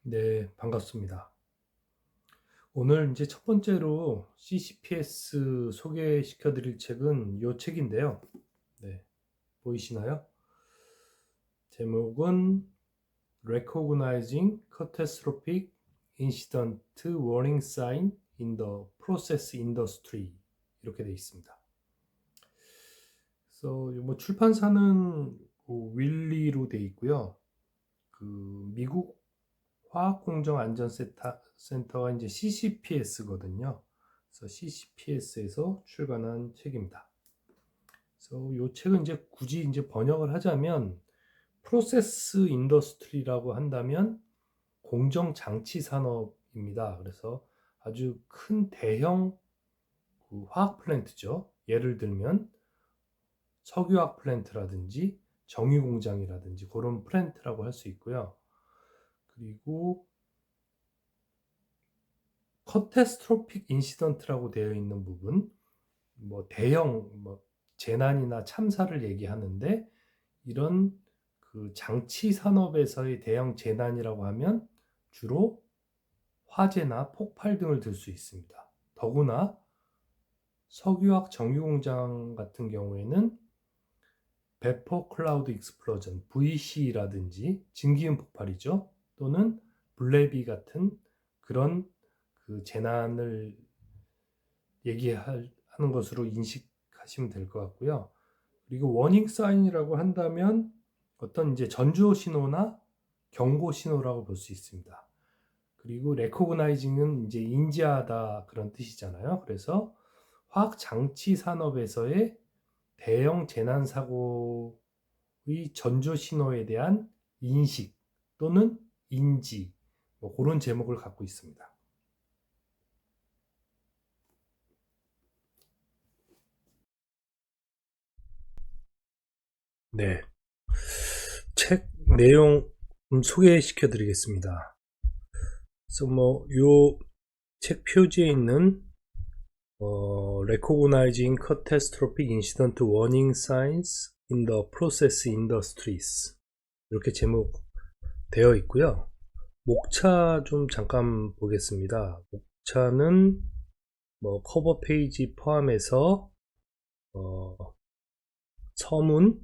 네, 반갑습니다. 오늘 이제 첫 번째로 CCPS 소개시켜 드릴 책은 이 책인데요. 네, 보이시나요? 제목은 Recognizing Catastrophic Incident Warning Sign in the Process Industry 이렇게 되어 있습니다. 그래서 뭐 출판사는 윌리로 되어 있고요. 미국 화학공정안전센터가 이제 CCPS거든요. 그래서 CCPS에서 출간한 책입니다. 그래서 이 책은 이제 굳이 이제 번역을 하자면 프로세스 인더스트리라고 한다면 공정장치 산업입니다. 그래서 아주 큰 대형 화학 플랜트죠. 예를 들면 석유화학 플랜트라든지 정유공장이라든지 그런 플랜트라고 할 수 있고요. 그리고 커테스트로픽 인시던트라고 되어 있는 부분, 뭐 대형 재난이나 참사를 얘기하는데 이런 그 장치 산업에서의 대형 재난이라고 하면 주로 화재나 폭발 등을 들 수 있습니다. 더구나 석유화학 정유공장 같은 경우에는 베퍼 클라우드 익스플로전 VC라든지 증기음 폭발이죠. 또는 블레비 같은 그런 그 재난을 얘기하는 것으로 인식하시면 될 것 같고요. 그리고 워닝 사인이라고 한다면 어떤 이제 전조 신호나 경고 신호라고 볼 수 있습니다. 그리고 레코그나이징은 이제 인지하다 그런 뜻이잖아요. 그래서 화학 장치 산업에서의 대형 재난 사고의 전조 신호에 대한 인식 또는 인지 뭐 그런 제목을 갖고 있습니다. 네, 책 내용 소개시켜 드리겠습니다. 그래서 뭐 요 책 표지에 있는 Recognizing Catastrophic Incident Warning Signs in the Process Industries 이렇게 제목 되어 있고요. 목차 좀 잠깐 보겠습니다. 목차는 뭐 커버 페이지 포함해서 서문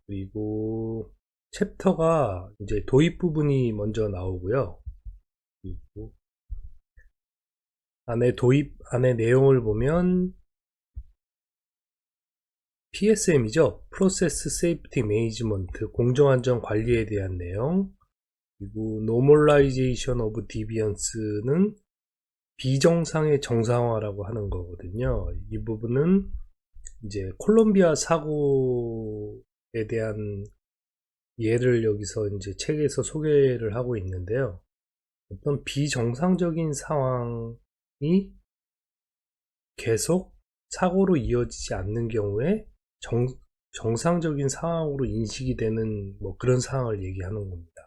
그리고 챕터가 이제 도입 부분이 먼저 나오고요. 그리고 안에 내용을 보면 PSM이죠. Process Safety Management, 공정안전 관리에 대한 내용. 그리고 Normalization of Deviance는 비정상의 정상화라고 하는 거거든요. 이 부분은 이제 콜롬비아 사고에 대한 예를 여기서 이제 책에서 소개를 하고 있는데요. 어떤 비정상적인 상황이 계속 사고로 이어지지 않는 경우에 정상적인 상황으로 인식이 되는 뭐 그런 상황을 얘기하는 겁니다.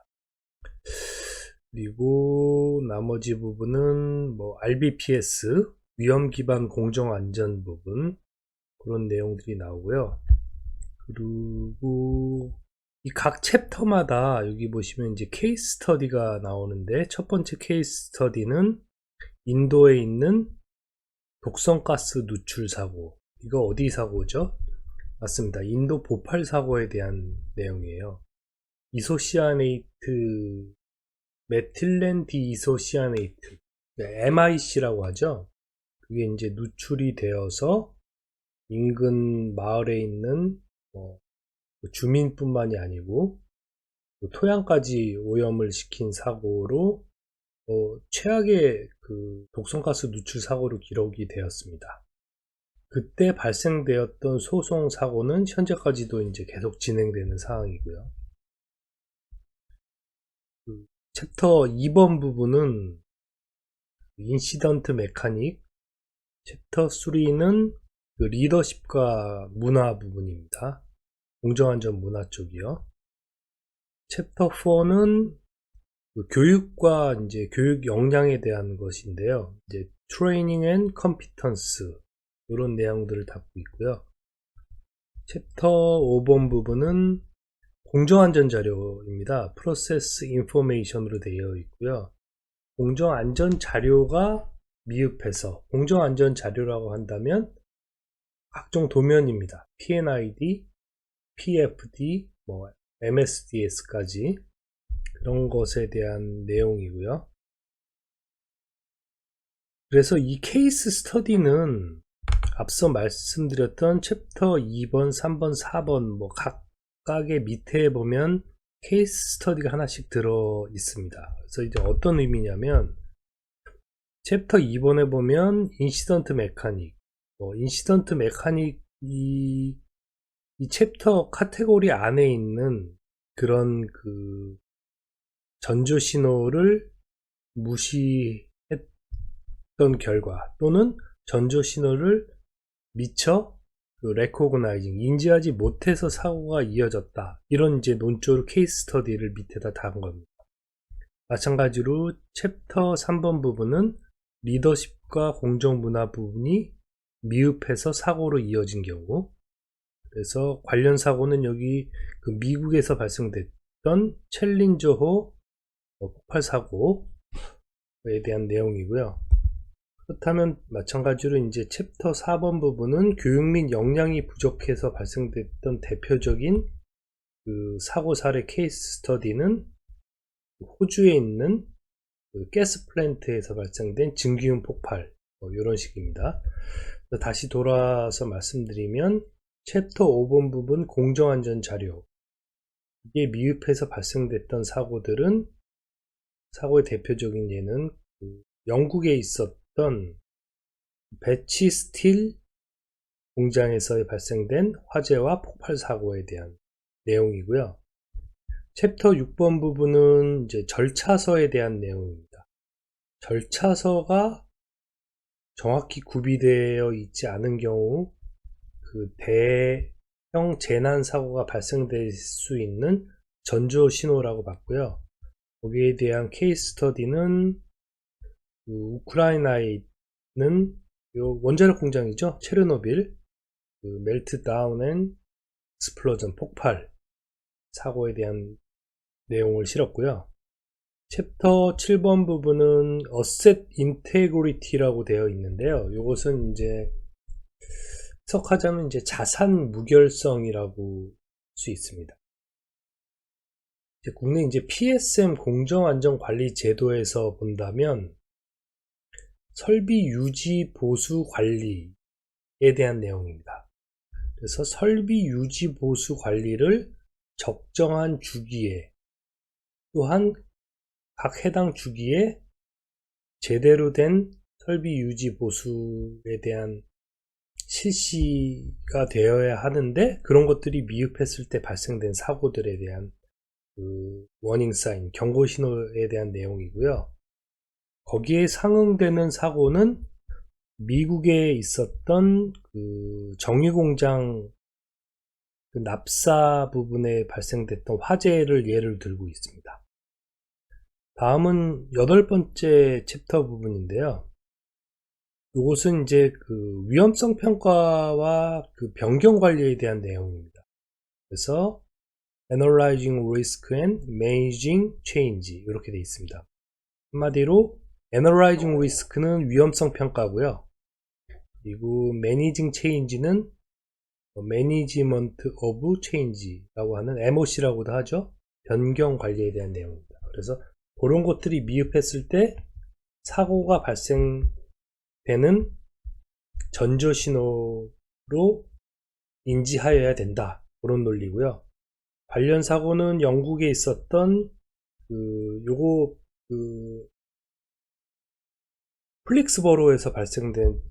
그리고 나머지 부분은 뭐 RBPS 위험 기반 공정 안전 부분 그런 내용들이 나오고요. 그리고 이 각 챕터마다 여기 보시면 이제 케이스 스터디가 나오는데 첫 번째 케이스 스터디는 인도에 있는 독성가스 누출 사고. 이거 어디 사고죠? 맞습니다. 인도 보팔 사고에 대한 내용이에요. 이소시아네이트, 메틸렌 디이소시아네이트, MIC라고 하죠. 그게 이제 누출이 되어서 인근 마을에 있는 주민뿐만이 아니고 토양까지 오염을 시킨 사고로 최악의 그 독성가스 누출 사고로 기록이 되었습니다. 그때 발생되었던 소송 사고는 현재까지도 이제 계속 진행되는 상황이고요. 챕터 2번 부분은 인시던트 메카닉, 챕터 3는 그 리더십과 문화 부분입니다. 공정안전 문화 쪽이요. 챕터 4는 그 교육과 이제 교육 역량에 대한 것인데요. 이제 트레이닝 앤 컴피턴스 이런 내용들을 담고 있고요. 챕터 5번 부분은 공정안전 자료입니다. 프로세스 인포메이션으로 되어 있고요. 공정안전 자료가 미흡해서, 공정안전 자료라고 한다면 각종 도면입니다. PNID, PFD, MSDS까지 그런 것에 대한 내용이고요. 그래서 이 케이스 스터디는 앞서 말씀드렸던 챕터 2번, 3번, 4번 각각의 밑에 보면 케이스 스터디가 하나씩 들어 있습니다. 그래서 이제 어떤 의미냐면 챕터 2번에 보면 인시던트 메카닉, 인시던트 메카닉 이 챕터 카테고리 안에 있는 그런 전조 신호를 무시했던 결과, 또는 전조 신호를 미처 레코그나이징, 인지하지 못해서 사고가 이어졌다, 이런 이제 논조로 케이스 스터디를 밑에다 담은 겁니다. 마찬가지로 챕터 3번 부분은 리더십과 공정문화 부분이 미흡해서 사고로 이어진 경우, 그래서 관련 사고는 여기 미국에서 발생됐던 챌린저호 폭발 사고에 대한 내용이고요. 그렇다면 마찬가지로 이제 챕터 4번 부분은 교육 및 역량이 부족해서 발생됐던 대표적인 사고 사례 케이스 스터디는 호주에 있는 가스 플랜트에서 발생된 증기윤 폭발, 이런 식입니다. 다시 돌아서 말씀드리면 챕터 5번 부분 공정안전 자료, 이게 미흡해서 발생됐던 사고들은, 사고의 대표적인 예는 영국에 있었던 배치 스틸 공장에서 발생된 화재와 폭발 사고에 대한 내용이고요. 챕터 6번 부분은 이제 절차서에 대한 내용입니다. 절차서가 정확히 구비되어 있지 않은 경우 대형 재난 사고가 발생될 수 있는 전조 신호라고 봤고요. 거기에 대한 케이스 스터디는 우크라이나에 있는 원자력 공장이죠. 체르노빌 멜트다운 앤 스플로전 폭발 사고에 대한 내용을 실었고요. 챕터 7번 부분은 Asset Integrity라고 되어 있는데요. 이것은 이제 해석하자면 이제 자산 무결성이라고 할 수 있습니다. 국내 이제 PSM 공정안전관리 제도에서 본다면 설비 유지 보수 관리에 대한 내용입니다. 그래서 설비 유지 보수 관리를 적정한 주기에, 또한 각 해당 주기에 제대로 된 설비 유지 보수에 대한 실시가 되어야 하는데, 그런 것들이 미흡했을 때 발생된 사고들에 대한 워닝 사인, 경고 신호에 대한 내용이고요. 거기에 상응되는 사고는 미국에 있었던 정유공장 납사 부분에 발생됐던 화재를 예를 들고 있습니다. 다음은 8번째 챕터 부분인데요. 이것은 이제 위험성 평가와 변경 관리에 대한 내용입니다. 그래서 Analyzing Risk and Managing Change, 이렇게 되어 있습니다. 한마디로 Analyzing Risk는 위험성 평가고요. 그리고 Managing Change는 Management of Change라고 하는 MOC라고도 하죠. 변경 관리에 대한 내용입니다. 그래서 그런 것들이 미흡했을 때 사고가 발생되는 전조 신호로 인지하여야 된다, 그런 논리고요. 관련 사고는 영국에 있었던 플릭스버로에서 발생된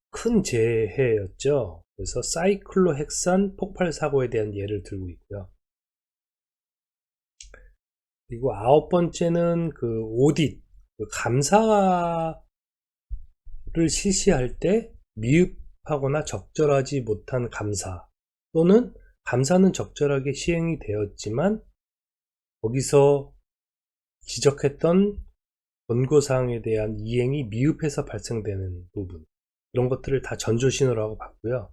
큰 재해였죠. 그래서 사이클로헥산 폭발 사고에 대한 예를 들고 있고요. 그리고 9번째는 오딧, 감사를 실시할 때 미흡하거나 적절하지 못한 감사, 또는 감사는 적절하게 시행이 되었지만 거기서 지적했던 권고사항에 대한 이행이 미흡해서 발생되는 부분, 이런 것들을 다 전조신호라고 봤고요.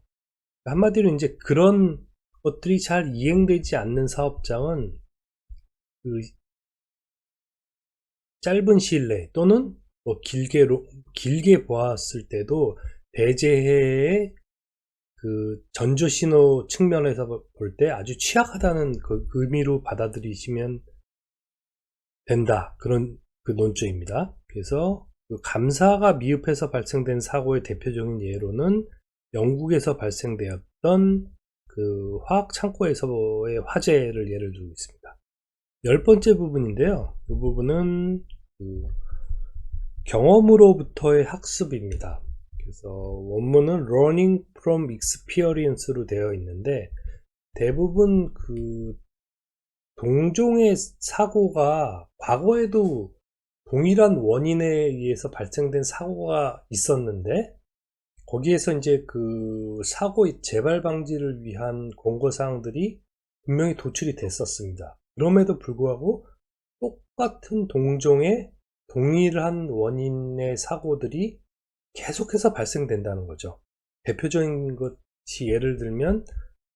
한마디로 이제 그런 것들이 잘 이행되지 않는 사업장은 짧은 시일 내에 또는 뭐 길게 보았을 때도 대재해의 그 전조 신호 측면에서 볼 때 아주 취약하다는 그 의미로 받아들이시면 된다. 그런 그 논조입니다. 그래서 그 감사가 미흡해서 발생된 사고의 대표적인 예로는 영국에서 발생되었던 그 화학 창고에서의 화재를 예를 들고 있습니다. 10번째 부분인데요. 이 부분은 그 경험으로부터의 학습입니다. 그래서 원문은 learning from experience로 되어 있는데, 대부분 그 동종의 사고가 과거에도 동일한 원인에 의해서 발생된 사고가 있었는데, 거기에서 이제 그 사고의 재발 방지를 위한 권고사항들이 분명히 도출이 됐었습니다. 그럼에도 불구하고 똑같은 동종의 동일한 원인의 사고들이 계속해서 발생된다는 거죠. 대표적인 것이 예를 들면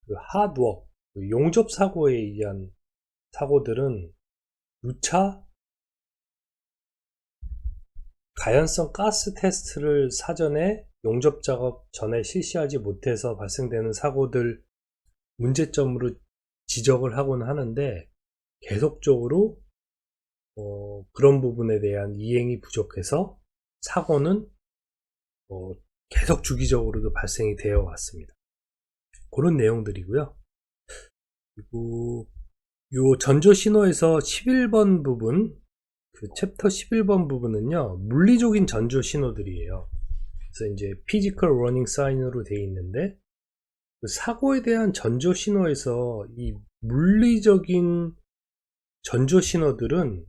그 하드워크, 용접 사고에 의한 사고들은 누차 가연성 가스 테스트를 사전에 용접 작업 전에 실시하지 못해서 발생되는 사고들 문제점으로 지적을 하곤 하는데, 계속적으로 그런 부분에 대한 이행이 부족해서 사고는 계속 주기적으로도 발생이 되어 왔습니다. 그런 내용들이고요. 그리고 요 전조 신호에서 11번 부분, 그 챕터 11번 부분은요, 물리적인 전조 신호들이에요. 그래서 이제 피지컬 워닝 사인으로 되어 있는데, 그 사고에 대한 전조 신호에서 이 물리적인 전조 신호들은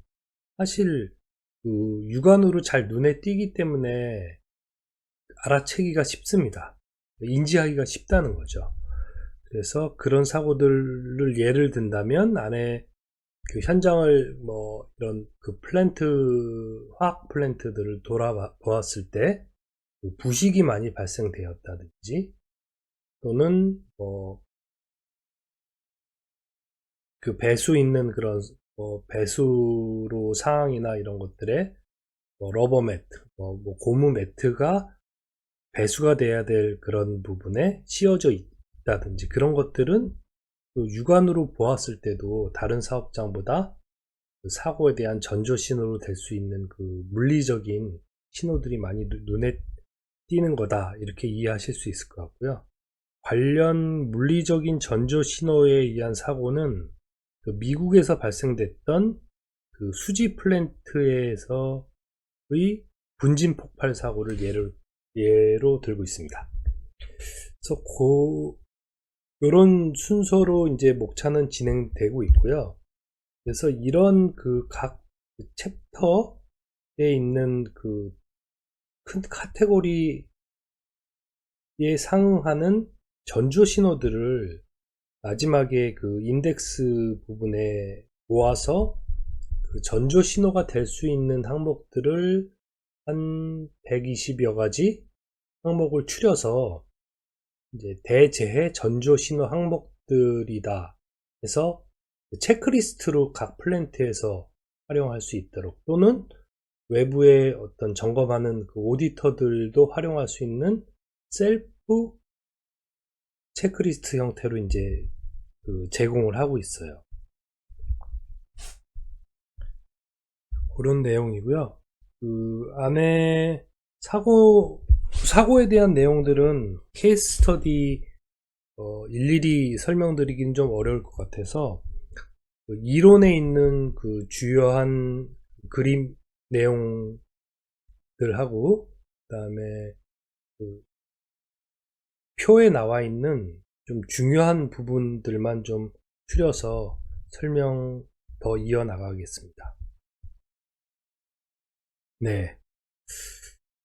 사실 그 육안으로 잘 눈에 띄기 때문에 알아채기가 쉽습니다. 인지하기가 쉽다는 거죠. 그래서 그런 사고들을 예를 든다면, 안에 그 현장을 뭐 이런 그 화학 플랜트들을 돌아보았을 때 부식이 많이 발생되었다든지, 또는 그 배수 있는 그런 배수로 상황이나 이런 것들에 러버 매트, 고무 매트가 배수가 돼야 될 그런 부분에 씌워져 있다든지, 그런 것들은 그 육안으로 보았을 때도 다른 사업장보다 그 사고에 대한 전조 신호로 될 수 있는 그 물리적인 신호들이 많이 눈에 띄는 거다, 이렇게 이해하실 수 있을 것 같고요. 관련 물리적인 전조 신호에 의한 사고는 그 미국에서 발생됐던 그 수지 플랜트에서의 분진 폭발 사고를 예로 들고 있습니다. 그래서 이런 순서로 이제 목차는 진행되고 있고요. 그래서 이런 그 각 챕터에 있는 그 큰 카테고리에 상응하는 전조 신호들을 마지막에 그 인덱스 부분에 모아서 그 전조 신호가 될 수 있는 항목들을 한 120여 가지 항목을 추려서 이제 대재해 전조 신호 항목들이다 해서 체크리스트로 각 플랜트에서 활용할 수 있도록, 또는 외부의 어떤 점검하는 그 오디터들도 활용할 수 있는 셀프 체크리스트 형태로 이제 그 제공을 하고 있어요. 그런 내용이고요. 그 안에 사고에 대한 내용들은 케이스 스터디 일일이 설명드리긴 좀 어려울 것 같아서, 그 이론에 있는 그 주요한 그림 내용들하고, 그 다음에 그 표에 나와 있는 좀 중요한 부분들만 좀 추려서 설명 더 이어나가겠습니다. 네.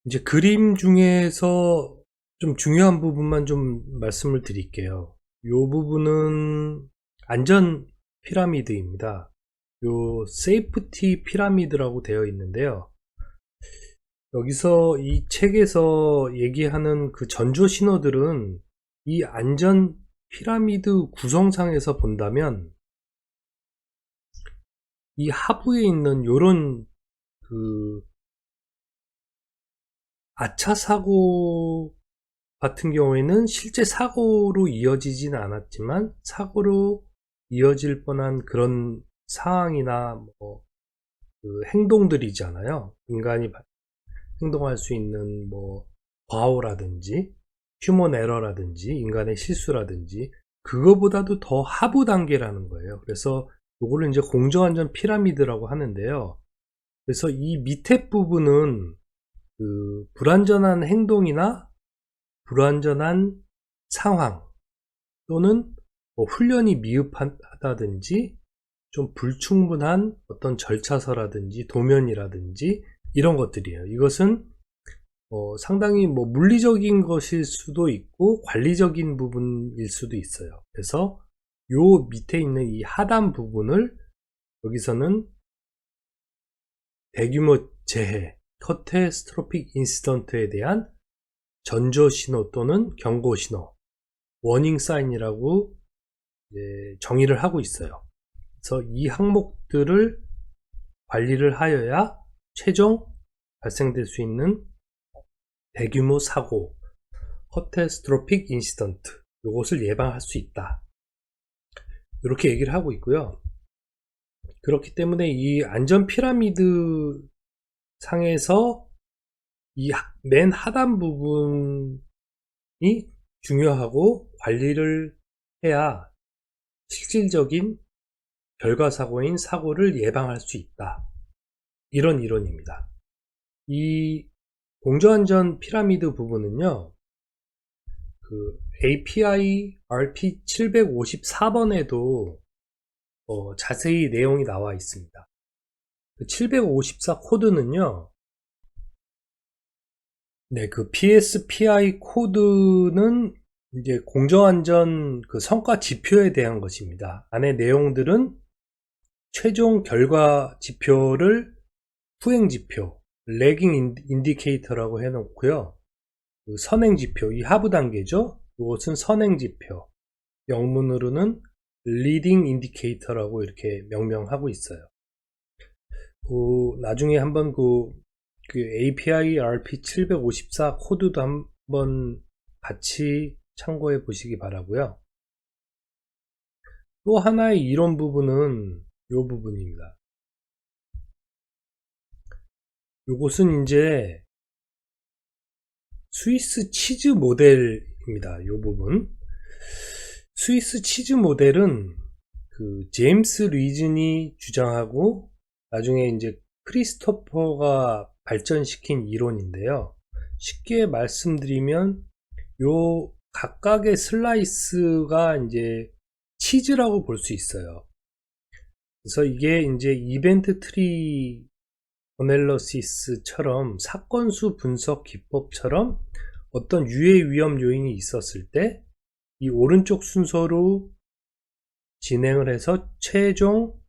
이제 그림 중에서 좀 중요한 부분만 좀 말씀을 드릴게요. 이 부분은 안전 피라미드입니다. 요 세이프티 피라미드라고 되어 있는데요. 여기서 이 책에서 얘기하는 그 전조 신호들은 이 안전 피라미드 구성상에서 본다면 이 하부에 있는 요런 그 아차 사고 같은 경우에는 실제 사고로 이어지진 않았지만 사고로 이어질 뻔한 그런 상황이나 뭐 그 행동들이잖아요. 인간이 행동할 수 있는 뭐 과오라든지 휴먼 에러라든지 인간의 실수라든지 그거보다도 더 하부 단계라는 거예요. 그래서 이거를 이제 공정안전 피라미드라고 하는데요. 그래서 이 밑에 부분은 그 불완전한 행동이나 불완전한 상황 또는 뭐 훈련이 미흡하다든지 좀 불충분한 어떤 절차서라든지 도면이라든지 이런 것들이에요. 이것은 상당히 뭐 물리적인 것일 수도 있고 관리적인 부분일 수도 있어요. 그래서 요 밑에 있는 이 하단 부분을 여기서는 대규모 재해, 커테스트로픽 인시던트에 대한 전조신호 또는 경고신호, 워닝 사인이라고 정의를 하고 있어요. 그래서 이 항목들을 관리를 하여야 최종 발생될 수 있는 대규모 사고, 커테스트로픽 인시던트, 이것을 예방할 수 있다. 이렇게 얘기를 하고 있고요. 그렇기 때문에 이 안전 피라미드 상에서 이 맨 하단 부분이 중요하고 관리를 해야 실질적인 결과사고인 사고를 예방할 수 있다. 이런 이론입니다. 이 공정안전 피라미드 부분은요, 그 API RP 754번에도 자세히 내용이 나와 있습니다. 그 754 코드는요, 그 PSPI 코드는 이제 공정안전 그 성과 지표에 대한 것입니다. 안에 내용들은 최종 결과 지표를 후행 지표, 레깅 인디케이터라고 해놓고요. 그 선행 지표, 이 하부 단계죠. 이것은 선행 지표. 영문으로는 리딩 인디케이터라고 이렇게 명명하고 있어요. 나중에 한번 그 API RP 754 코드도 한번 같이 참고해 보시기 바라고요. 또 하나의 이론 부분은 이 부분입니다. 이것은 이제 스위스 치즈 모델입니다. 이 부분. 스위스 치즈 모델은 그 제임스 리즌이 주장하고 나중에 이제 크리스토퍼가 발전시킨 이론인데요. 쉽게 말씀드리면 요 각각의 슬라이스가 이제 치즈라고 볼 수 있어요. 그래서 이게 이제 이벤트 트리 어널리시스처럼 사건수 분석 기법처럼 어떤 유해 위험 요인이 있었을 때 이 오른쪽 순서로 진행을 해서 최종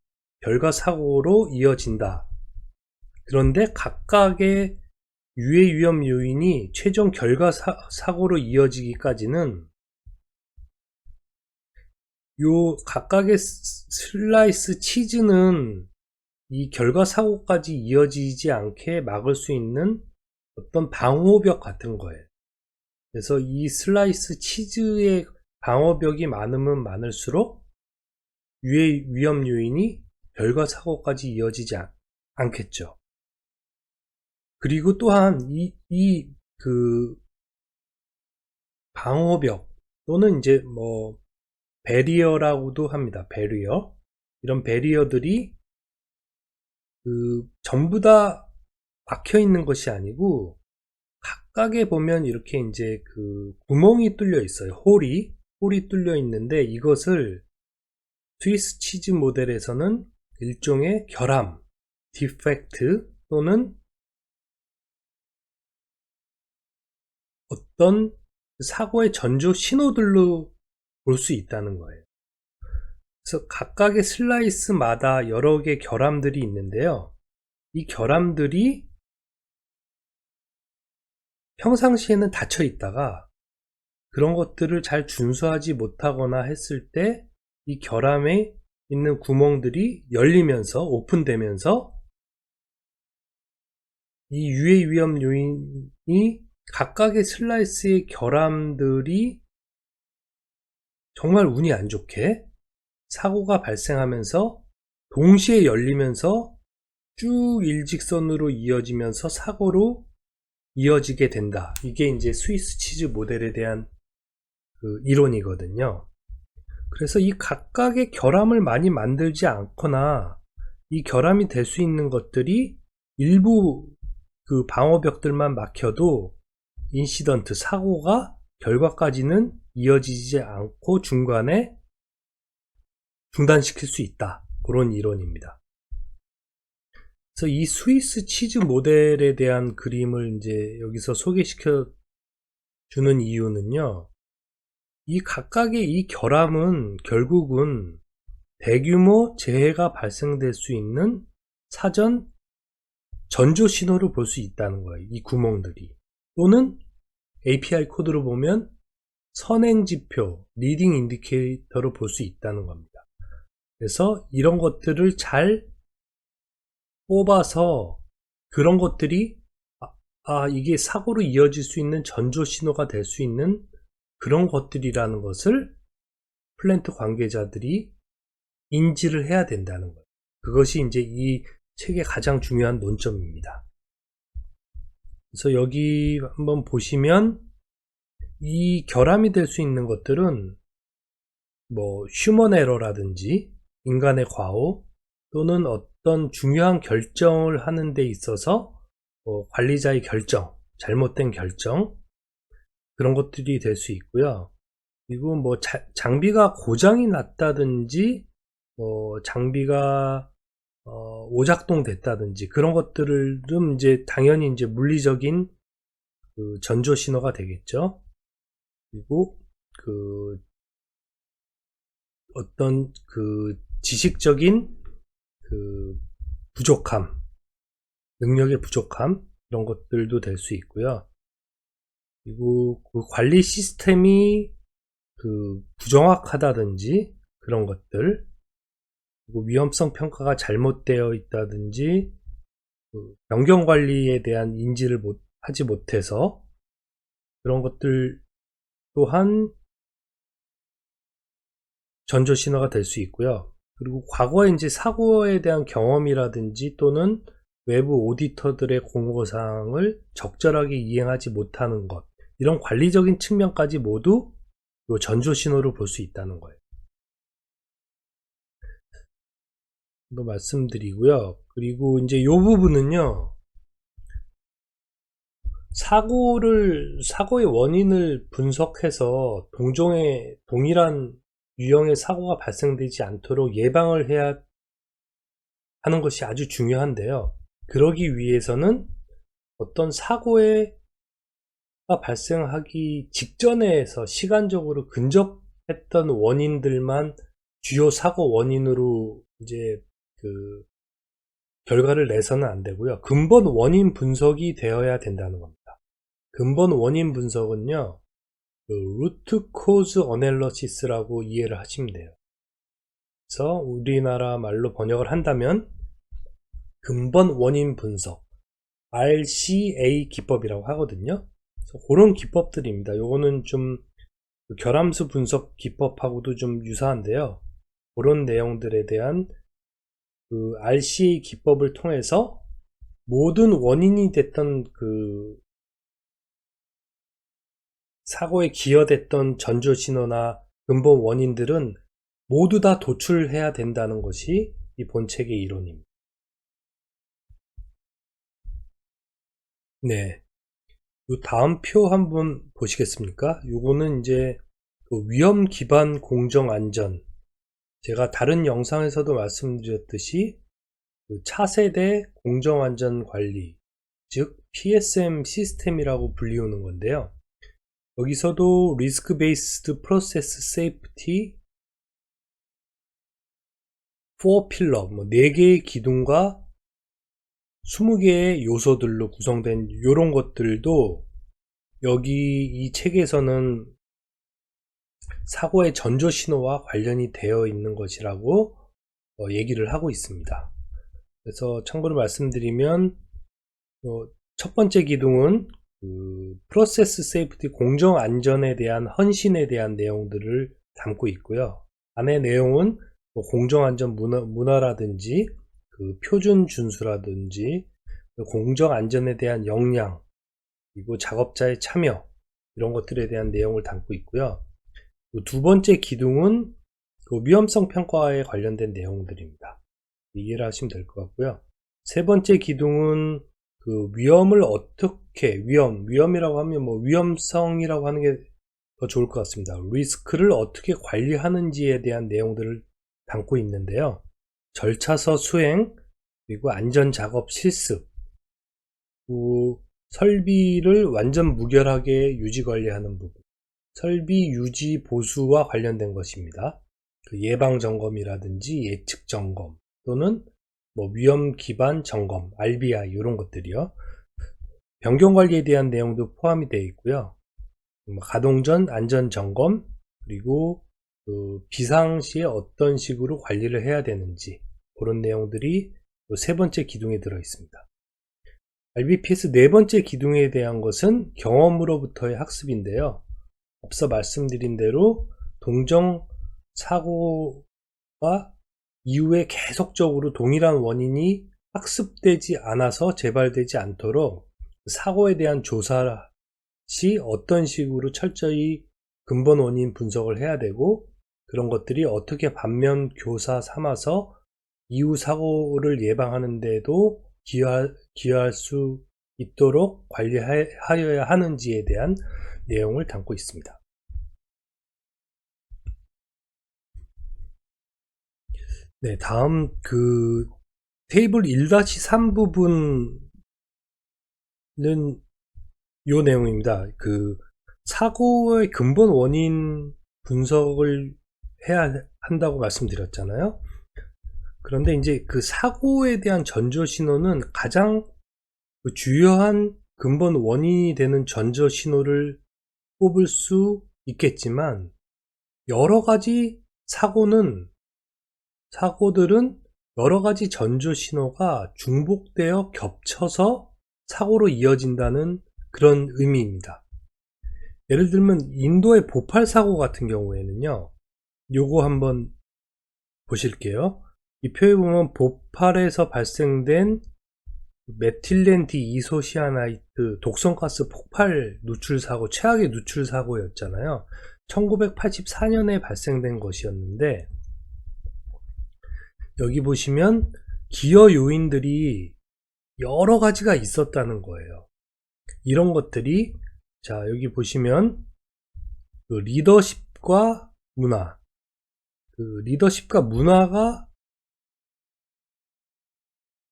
결과 사고로 이어진다. 그런데 각각의 유해 위험 요인이 최종 결과 사고로 이어지기까지는 요 각각의 슬라이스 치즈는 이 결과 사고까지 이어지지 않게 막을 수 있는 어떤 방호벽 같은 거예요. 그래서 이 슬라이스 치즈의 방어벽이 많으면 많을수록 유해 위험 요인이 결과 사고까지 이어지지 않겠죠. 그리고 또한 그 방어벽 또는 이제 뭐 배리어라고도 합니다. 배리어. 이런 배리어들이 그 전부 다 막혀 있는 것이 아니고 각각에 보면 이렇게 이제 그 구멍이 뚫려 있어요. 홀이 뚫려 있는데 이것을 스위스 치즈 모델에서는 일종의 결함, 디펙트 또는 어떤 사고의 전조 신호들로 볼 수 있다는 거예요. 그래서 각각의 슬라이스마다 여러 개의 결함들이 있는데요. 이 결함들이 평상시에는 닫혀 있다가 그런 것들을 잘 준수하지 못하거나 했을 때 이 결함에 있는 구멍들이 열리면서 오픈되면서 이 유해 위험 요인이 각각의 슬라이스의 결함들이 정말 운이 안 좋게 사고가 발생하면서 동시에 열리면서 쭉 일직선으로 이어지면서 사고로 이어지게 된다. 이게 이제 스위스 치즈 모델에 대한 그 이론이거든요. 그래서 이 각각의 결함을 많이 만들지 않거나 이 결함이 될 수 있는 것들이 일부 그 방어벽들만 막혀도 인시던트, 사고가 결과까지는 이어지지 않고 중간에 중단시킬 수 있다. 그런 이론입니다. 그래서 이 스위스 치즈 모델에 대한 그림을 이제 여기서 소개시켜 주는 이유는요. 이 각각의 이 결함은 결국은 대규모 재해가 발생될 수 있는 사전 전조 신호를 볼 수 있다는 거예요. 이 구멍들이. 또는 API 코드로 보면 선행지표, 리딩 인디케이터로 볼 수 있다는 겁니다. 그래서 이런 것들을 잘 뽑아서 그런 것들이 이게 사고로 이어질 수 있는 전조 신호가 될 수 있는 그런 것들이라는 것을 플랜트 관계자들이 인지를 해야 된다는 거예요. 그것이 이제 이 책의 가장 중요한 논점입니다. 그래서 여기 한번 보시면 이 결함이 될 수 있는 것들은 뭐 휴먼 에러라든지 인간의 과오 또는 어떤 중요한 결정을 하는 데 있어서 관리자의 결정, 잘못된 결정 그런 것들이 될 수 있고요. 그리고 뭐 장비가 고장이 났다든지 장비가 오작동 됐다든지 그런 것들은 이제 당연히 이제 물리적인 그 전조 신호가 되겠죠. 그리고 그 어떤 그 지식적인 그 부족함, 능력의 부족함 이런 것들도 될 수 있고요. 그리고 그 관리 시스템이 그 부정확하다든지 그런 것들, 그리고 위험성 평가가 잘못되어 있다든지 그 변경 관리에 대한 인지를 하지 못해서 그런 것들 또한 전조 신호가 될 수 있고요. 그리고 과거에 이제 사고에 대한 경험이라든지 또는 외부 오디터들의 공고사항을 적절하게 이행하지 못하는 것, 이런 관리적인 측면까지 모두 이 전조 신호를 볼 수 있다는 거예요. 또 말씀드리고요. 그리고 이제 이 부분은요, 사고의 원인을 분석해서 동일한 유형의 사고가 발생되지 않도록 예방을 해야 하는 것이 아주 중요한데요. 그러기 위해서는 어떤 사고가 발생하기 직전에서 시간적으로 근접했던 원인들만 주요 사고 원인으로 이제 그 결과를 내서는 안 되고요. 근본 원인 분석이 되어야 된다는 겁니다. 근본 원인 분석은요, 루트 코즈 어널리시스라고 이해를 하시면 돼요. 그래서 우리나라 말로 번역을 한다면 근본 원인 분석, RCA 기법이라고 하거든요. 그래서 그런 기법들입니다. 요거는 좀 결함수 분석 기법하고도 좀 유사한데요. 그런 내용들에 대한 그 RCA 기법을 통해서 모든 원인이 됐던 그 사고에 기여됐던 전조 신호나 근본 원인들은 모두 다 도출해야 된다는 것이 이 본책의 이론입니다. 네. 이 다음 표 한번 보시겠습니까? 요거는 이제 그 위험 기반 공정 안전. 제가 다른 영상에서도 말씀드렸듯이 그 차세대 공정 안전 관리, 즉 PSM 시스템이라고 불리우는 건데요. 여기서도 리스크 베이스드 프로세스 세이프티 4필러, 4개의 기둥과 20개의 요소들로 구성된 이런 것들도 여기 이 책에서는 사고의 전조 신호와 관련이 되어 있는 것이라고 얘기를 하고 있습니다. 그래서 참고로 말씀드리면 첫 번째 기둥은 프로세스 세이프티 공정 안전에 대한 헌신에 대한 내용들을 담고 있고요. 안에 내용은 뭐 공정 안전 문화라든지 표준 준수라든지 공정 안전에 대한 역량, 그리고 작업자의 참여, 이런 것들에 대한 내용을 담고 있고요. 두 번째 기둥은 위험성 평가에 관련된 내용들입니다. 이해를 하시면 될 것 같고요. 세 번째 기둥은 위험을 어떻게, 위험이라고 하면 뭐 위험성이라고 하는 게 더 좋을 것 같습니다. 리스크를 어떻게 관리하는지에 대한 내용들을 담고 있는데요. 절차서 수행, 그리고 안전작업 실습, 설비를 완전 무결하게 유지 관리하는 부분, 설비 유지 보수와 관련된 것입니다. 예방 점검이라든지 예측 점검 또는 뭐 위험 기반 점검, RBI 이런 것들이요. 변경 관리에 대한 내용도 포함이 되어 있고요. 가동 전 안전 점검, 그리고 비상시에 어떤 식으로 관리를 해야 되는지, 그런 내용들이 세 번째 기둥에 들어 있습니다. RBPS 네 번째 기둥에 대한 것은 경험으로부터의 학습인데요. 앞서 말씀드린 대로 동정 사고가 이후에 계속적으로 동일한 원인이 학습되지 않아서 재발되지 않도록 사고에 대한 조사 시 어떤 식으로 철저히 근본 원인 분석을 해야 되고, 그런 것들이 어떻게 반면 교사 삼아서 이후 사고를 예방하는 데도 기여할 수 있도록 관리하여야 하는지에 대한 내용을 담고 있습니다. 네, 다음 테이블 1-3 부분은 요 내용입니다. 사고의 근본 원인 분석을 해야 한다고 말씀드렸잖아요. 그런데 이제 사고에 대한 전조 신호는 가장 주요한 근본 원인이 되는 전조 신호를 뽑을 수 있겠지만, 여러 가지 사고들은 여러 가지 전조 신호가 중복되어 겹쳐서 사고로 이어진다는 그런 의미입니다. 예를 들면 인도의 보팔 사고 같은 경우에는요, 요거 한번 보실게요. 이 표에 보면 보팔에서 발생된 메틸렌 디이소시아나이트 독성가스 폭발 누출 사고, 최악의 누출 사고였잖아요. 1984년에 발생된 것이었는데, 여기 보시면 기여 요인들이 여러 가지가 있었다는 거예요. 이런 것들이, 자, 여기 보시면 리더십과 문화, 리더십과 문화가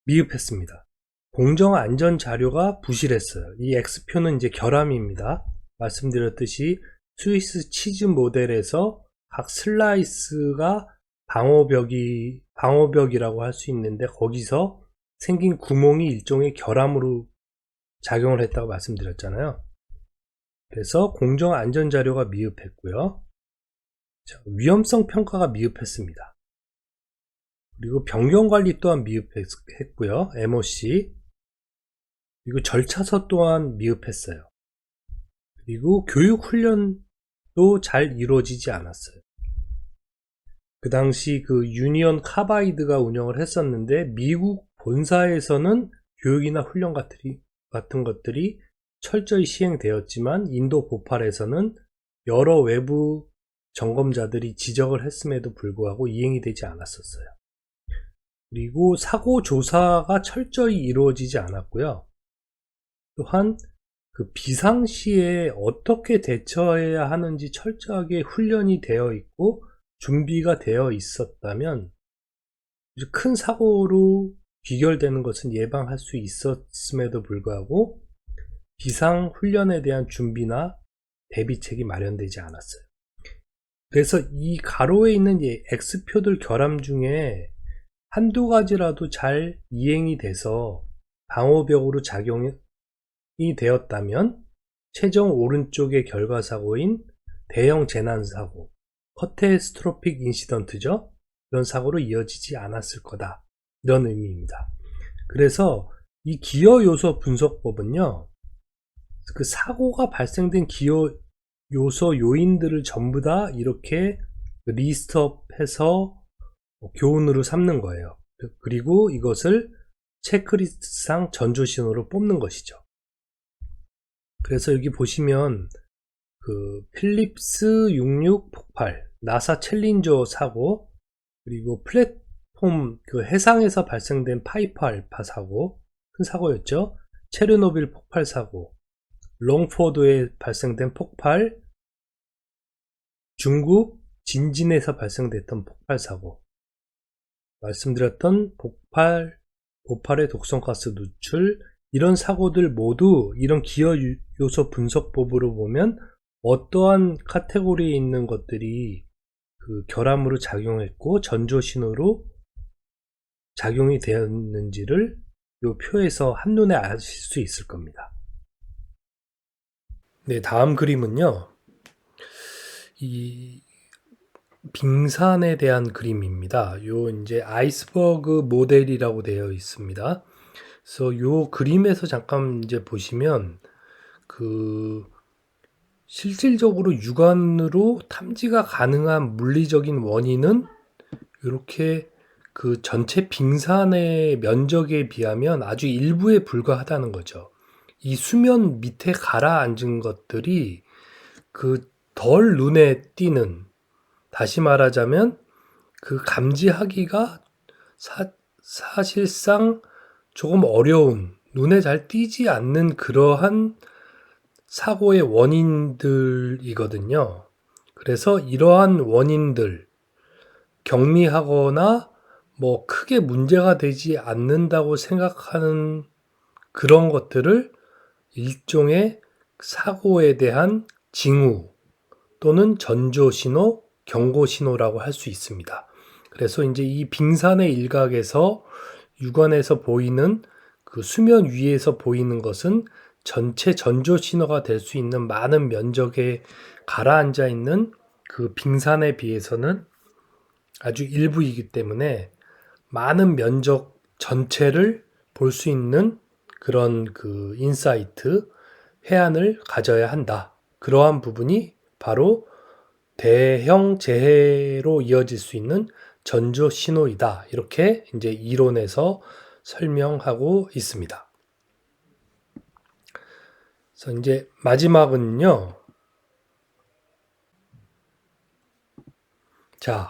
미흡했습니다. 공정 안전 자료가 부실했어요. 이 X표는 이제 결함입니다. 말씀드렸듯이 스위스 치즈 모델에서 각 슬라이스가 방어벽이라고 할 수 있는데, 거기서 생긴 구멍이 일종의 결함으로 작용을 했다고 말씀드렸잖아요. 그래서 공정 안전 자료가 미흡했고요. 자, 위험성 평가가 미흡했습니다. 그리고 변경 관리 또한 미흡했고요. MOC. 그리고 절차서 또한 미흡했어요. 그리고 교육 훈련도 잘 이루어지지 않았어요. 그 당시 유니언 카바이드가 운영을 했었는데, 미국 본사에서는 교육이나 훈련 같은 것들이 철저히 시행되었지만, 인도 보팔에서는 여러 외부 점검자들이 지적을 했음에도 불구하고 이행이 되지 않았었어요. 그리고 사고 조사가 철저히 이루어지지 않았고요. 또한 비상시에 어떻게 대처해야 하는지 철저하게 훈련이 되어 있고 준비가 되어 있었다면 큰 사고로 귀결되는 것은 예방할 수 있었음에도 불구하고 비상 훈련에 대한 준비나 대비책이 마련되지 않았어요. 그래서 이 가로에 있는 X표들 결함 중에 한두 가지라도 잘 이행이 돼서 방호벽으로 작용이 되었다면, 최종 오른쪽의 결과사고인 대형 재난사고, 커테스트로픽 인시던트죠. 이런 사고로 이어지지 않았을 거다, 이런 의미입니다. 그래서 이 기여 요소 분석법은요, 그 사고가 발생된 기여 요소 요인들을 전부 다 이렇게 리스트업해서 교훈으로 삼는 거예요. 그리고 이것을 체크리스트상 전조신호로 뽑는 것이죠. 그래서 여기 보시면 그 필립스 66 폭발, 나사 챌린저 사고, 그리고 플랫폼 그 해상에서 발생된 파이퍼 알파 사고, 큰 사고였죠. 체르노빌 폭발 사고, 롱포드에 발생된 폭발, 중국 진진에서 발생됐던 폭발 사고, 말씀드렸던 보팔의 독성가스 누출, 이런 사고들 모두 이런 기여 요소 분석법으로 보면 어떠한 카테고리에 있는 것들이 그 결함으로 작용했고 전조신호로 작용이 되었는지를 이 표에서 한눈에 아실 수 있을 겁니다. 네, 다음 그림은요, 이 빙산에 대한 그림입니다. 요 이제 아이스버그 모델이라고 되어 있습니다. 그래서 요 그림에서 잠깐 이제 보시면 그 실질적으로 육안으로 탐지가 가능한 물리적인 원인은 이렇게 그 전체 빙산의 면적에 비하면 아주 일부에 불과하다는 거죠. 이 수면 밑에 가라앉은 것들이 그 덜 눈에 띄는, 다시 말하자면 그 감지하기가 사실상 조금 어려운, 눈에 잘 띄지 않는 그러한 사고의 원인들이거든요. 그래서 이러한 원인들, 경미하거나 뭐 크게 문제가 되지 않는다고 생각하는 그런 것들을 일종의 사고에 대한 징후 또는 전조신호, 경고신호라고 할 수 있습니다. 그래서 이제 이 빙산의 일각에서 육안에서 보이는 그 수면 위에서 보이는 것은 전체 전조신호가 될 수 있는 많은 면적에 가라앉아 있는 그 빙산에 비해서는 아주 일부이기 때문에 많은 면적 전체를 볼 수 있는 그런 그 인사이트, 해안을 가져야 한다. 그러한 부분이 바로 대형 재해로 이어질 수 있는 전조 신호이다. 이렇게 이제 이론에서 설명하고 있습니다. 그래서 이제 마지막은요. 자,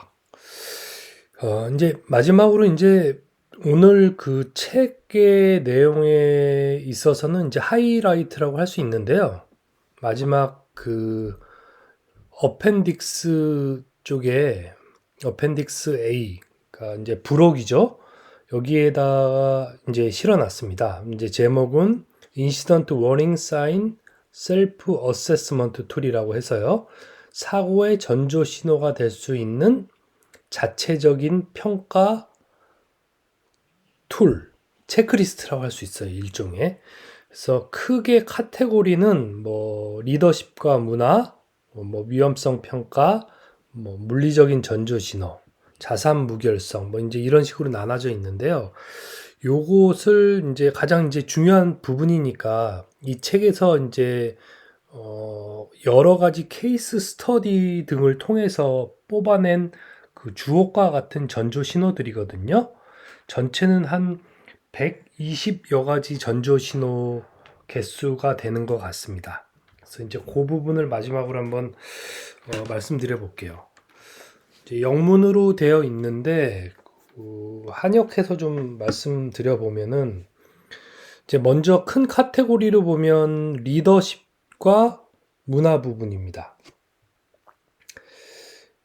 이제 마지막으로 이제 오늘 그 책의 내용에 있어서는 이제 하이라이트라고 할 수 있는데요. 마지막 그 어펜딕스 쪽에 어펜딕스 A, 그러니까 이제 부록이죠. 여기에다가 이제 실어놨습니다. 이제 제목은 Incident Warning Sign Self Assessment Tool이라고 해서요. 사고의 전조 신호가 될 수 있는 자체적인 평가 툴, 체크리스트라고 할 수 있어요. 일종의. 그래서 크게 카테고리는 뭐 리더십과 문화, 뭐 위험성 평가, 뭐 물리적인 전조 신호, 자산 무결성, 뭐 이제 이런 식으로 나눠져 있는데요. 요것을 이제 가장 이제 중요한 부분이니까 이 책에서 이제 여러 가지 케이스 스터디 등을 통해서 뽑아낸 그 주옥과 같은 전조 신호들이거든요. 전체는 한 120여 가지 전조 신호 개수가 되는 것 같습니다. 그래서 이제 그 부분을 마지막으로 한번 말씀드려 볼게요. 이제 영문으로 되어 있는데 한역해서 좀 말씀드려 보면은 이제 먼저 큰 카테고리로 보면 리더십과 문화 부분입니다.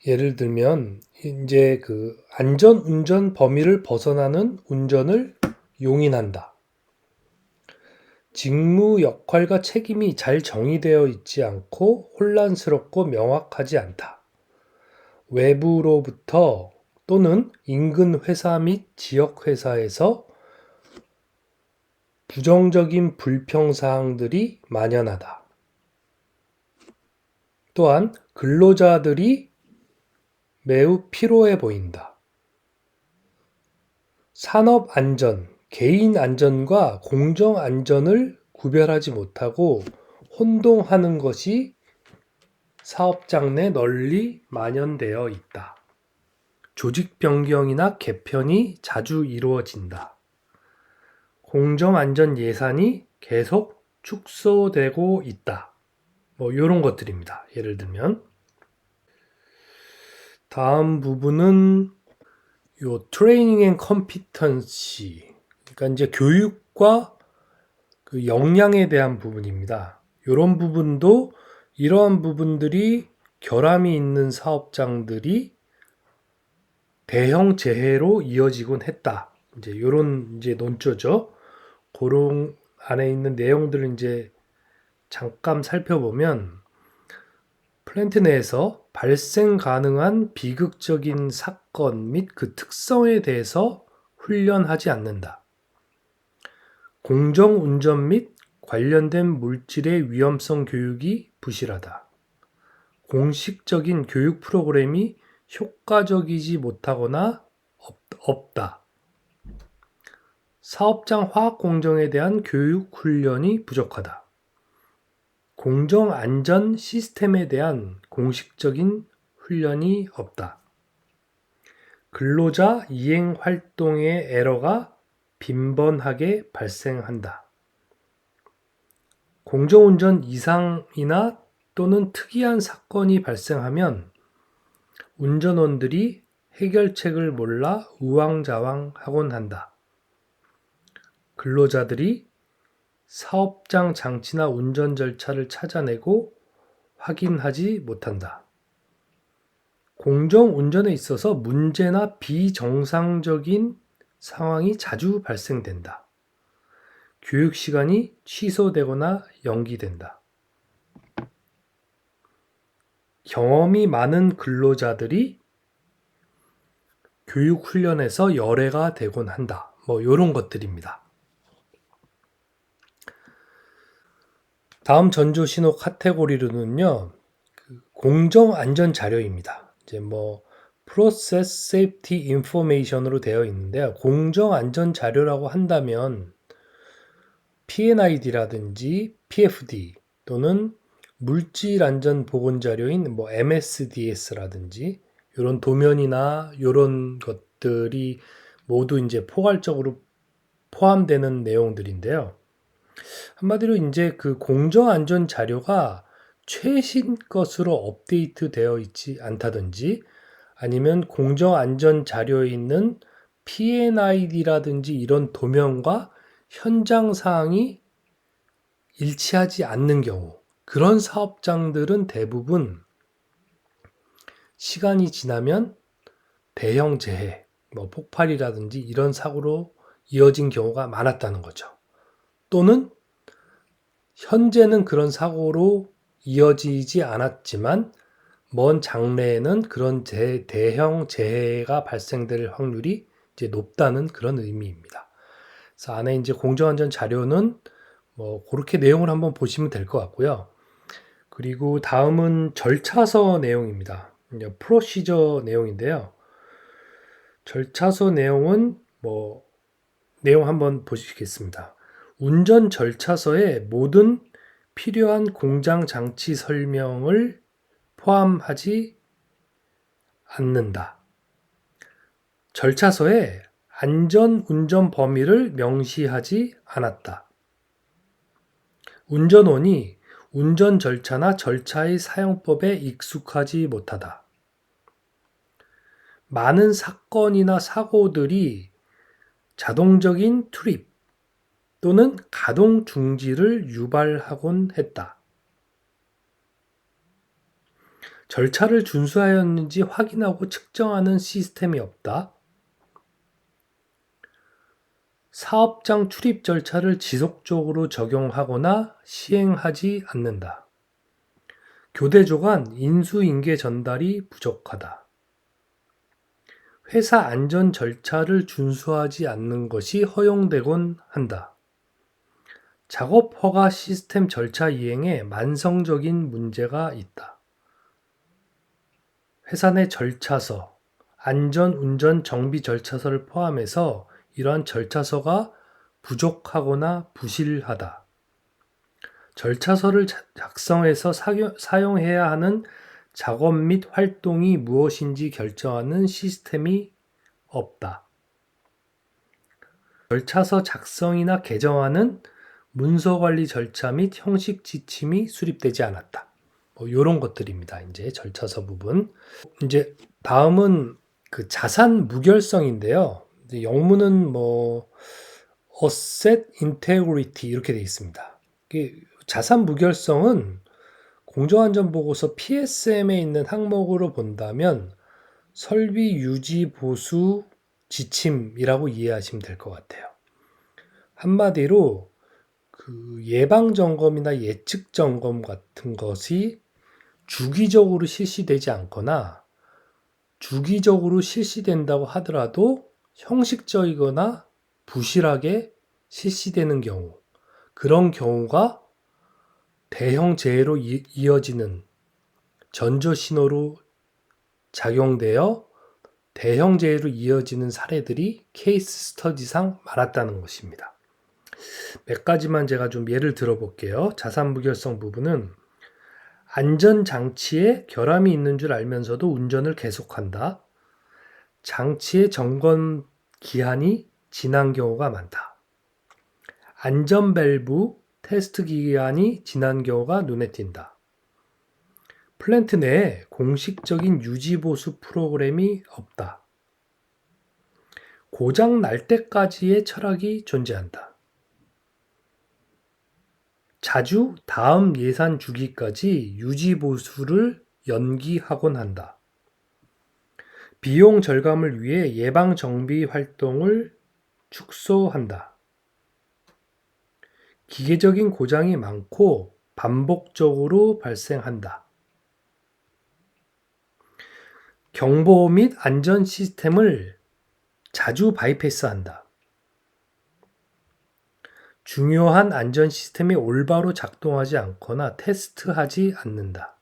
예를 들면 이제 그 안전 운전 범위를 벗어나는 운전을 용인한다. 직무 역할과 책임이 잘 정의되어 있지 않고 혼란스럽고 명확하지 않다. 외부로부터 또는 인근 회사 및 지역 회사에서 부정적인 불평사항들이 만연하다. 또한 근로자들이 매우 피로해 보인다. 산업 안전, 개인 안전과 공정 안전을 구별하지 못하고 혼동하는 것이 사업장 내 널리 만연되어 있다. 조직 변경이나 개편이 자주 이루어진다. 공정 안전 예산이 계속 축소되고 있다. 이런 것들입니다. 예를 들면 다음 부분은 요 트레이닝 앤 컴피턴시, 그러니까 이제 교육과 그 역량에 대한 부분입니다. 이런 부분도 이러한 부분들이 결함이 있는 사업장들이 대형 재해로 이어지곤 했다. 이제 이런 이제 논조죠. 그런 안에 있는 내용들을 이제 잠깐 살펴보면 플랜트 내에서 발생 가능한 비극적인 사건 및 그 특성에 대해서 훈련하지 않는다. 공정 운전 및 관련된 물질의 위험성 교육이 부실하다. 공식적인 교육 프로그램이 효과적이지 못하거나 없다. 사업장 화학 공정에 대한 교육 훈련이 부족하다. 공정 안전 시스템에 대한 공식적인 훈련이 없다. 근로자 이행 활동의 에러가 빈번하게 발생한다. 공정운전 이상이나 또는 특이한 사건이 발생하면 운전원들이 해결책을 몰라 우왕좌왕하곤 한다. 근로자들이 사업장 장치나 운전 절차를 찾아내고 확인하지 못한다. 공정 운전에 있어서 문제나 비정상적인 상황이 자주 발생된다. 교육 시간이 취소되거나 연기된다. 경험이 많은 근로자들이 교육 훈련에서 열애가 되곤 한다. 이런 것들입니다. 다음 전조 신호 카테고리로는요, 공정 안전 자료입니다. 이제 Process Safety Information으로 되어 있는데요. 공정 안전 자료라고 한다면 P&ID라든지 PFD 또는 물질 안전 보건 자료인 MSDS라든지 이런 도면이나 이런 것들이 모두 이제 포괄적으로 포함되는 내용들인데요. 한마디로 이제 그 공정 안전 자료가 최신 것으로 업데이트 되어 있지 않다든지 아니면 공정 안전 자료에 있는 P&ID라든지 이런 도면과 현장 사항이 일치하지 않는 경우, 그런 사업장들은 대부분 시간이 지나면 대형 재해, 폭발이라든지 이런 사고로 이어진 경우가 많았다는 거죠. 또는 현재는 그런 사고로 이어지지 않았지만 먼 장래에는 그런 대형 재해가 발생될 확률이 이제 높다는 그런 의미입니다. 그래서 안에 이제 공정안전 자료는 그렇게 내용을 한번 보시면 될 것 같고요. 그리고 다음은 절차서 내용입니다. 프로시저 내용인데요. 절차서 내용은 내용 한번 보시겠습니다. 운전 절차서에 모든 필요한 공장 장치 설명을 포함하지 않는다. 절차서에 안전 운전 범위를 명시하지 않았다. 운전원이 운전 절차나 절차의 사용법에 익숙하지 못하다. 많은 사건이나 사고들이 자동적인 투입 또는 가동 중지를 유발하곤 했다. 절차를 준수하였는지 확인하고 측정하는 시스템이 없다. 사업장 출입 절차를 지속적으로 적용하거나 시행하지 않는다. 교대조간 인수인계 전달이 부족하다. 회사 안전 절차를 준수하지 않는 것이 허용되곤 한다. 작업 허가 시스템 절차 이행에 만성적인 문제가 있다. 회사 내 절차서, 안전 운전 정비 절차서를 포함해서 이러한 절차서가 부족하거나 부실하다. 절차서를 작성해서 사용해야 하는 작업 및 활동이 무엇인지 결정하는 시스템이 없다. 절차서 작성이나 개정하는 문서관리 절차 및 형식 지침이 수립되지 않았다. 이런 것들입니다. 이제 절차서 부분. 이제 다음은 그 자산 무결성인데요. 영문은 Asset Integrity 이렇게 되어 있습니다. 자산 무결성은 공정안전보고서 PSM에 있는 항목으로 본다면 설비 유지 보수 지침이라고 이해하시면 될 것 같아요. 한마디로 그 예방 점검이나 예측 점검 같은 것이 주기적으로 실시되지 않거나 주기적으로 실시된다고 하더라도 형식적이거나 부실하게 실시되는 경우, 그런 경우가 대형 재해로 이어지는 전조신호로 작용되어 대형 재해로 이어지는 사례들이 케이스 스터디상 많았다는 것입니다. 몇 가지만 제가 좀 예를 들어볼게요. 자산 무결성 부분은 안전장치에 결함이 있는 줄 알면서도 운전을 계속한다. 장치의 점검 기한이 지난 경우가 많다. 안전밸브 테스트 기간이 지난 경우가 눈에 띈다. 플랜트 내에 공식적인 유지보수 프로그램이 없다. 고장 날 때까지의 철학이 존재한다. 자주 다음 예산 주기까지 유지보수를 연기하곤 한다. 비용 절감을 위해 예방 정비 활동을 축소한다. 기계적인 고장이 많고 반복적으로 발생한다. 경보 및 안전 시스템을 자주 바이패스한다. 중요한 안전 시스템이 올바로 작동하지 않거나 테스트하지 않는다.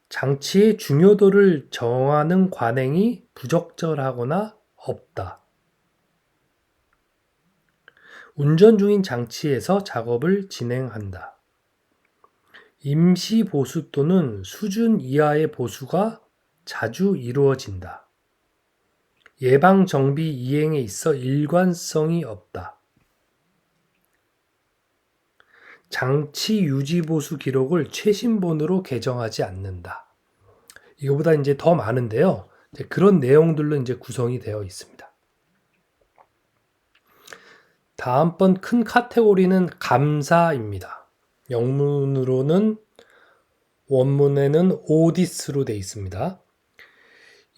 장치의 중요도를 정하는 관행이 부적절하거나 없다. 운전 중인 장치에서 작업을 진행한다. 임시 보수 또는 수준 이하의 보수가 자주 이루어진다. 예방 정비 이행에 있어 일관성이 없다. 장치 유지 보수 기록을 최신본으로 개정하지 않는다. 이거보다 이제 더 많은데요. 이제 그런 내용들로 이제 구성이 되어 있습니다. 다음번 큰 카테고리는 감사입니다. 원문에는 오디스로 되어 있습니다.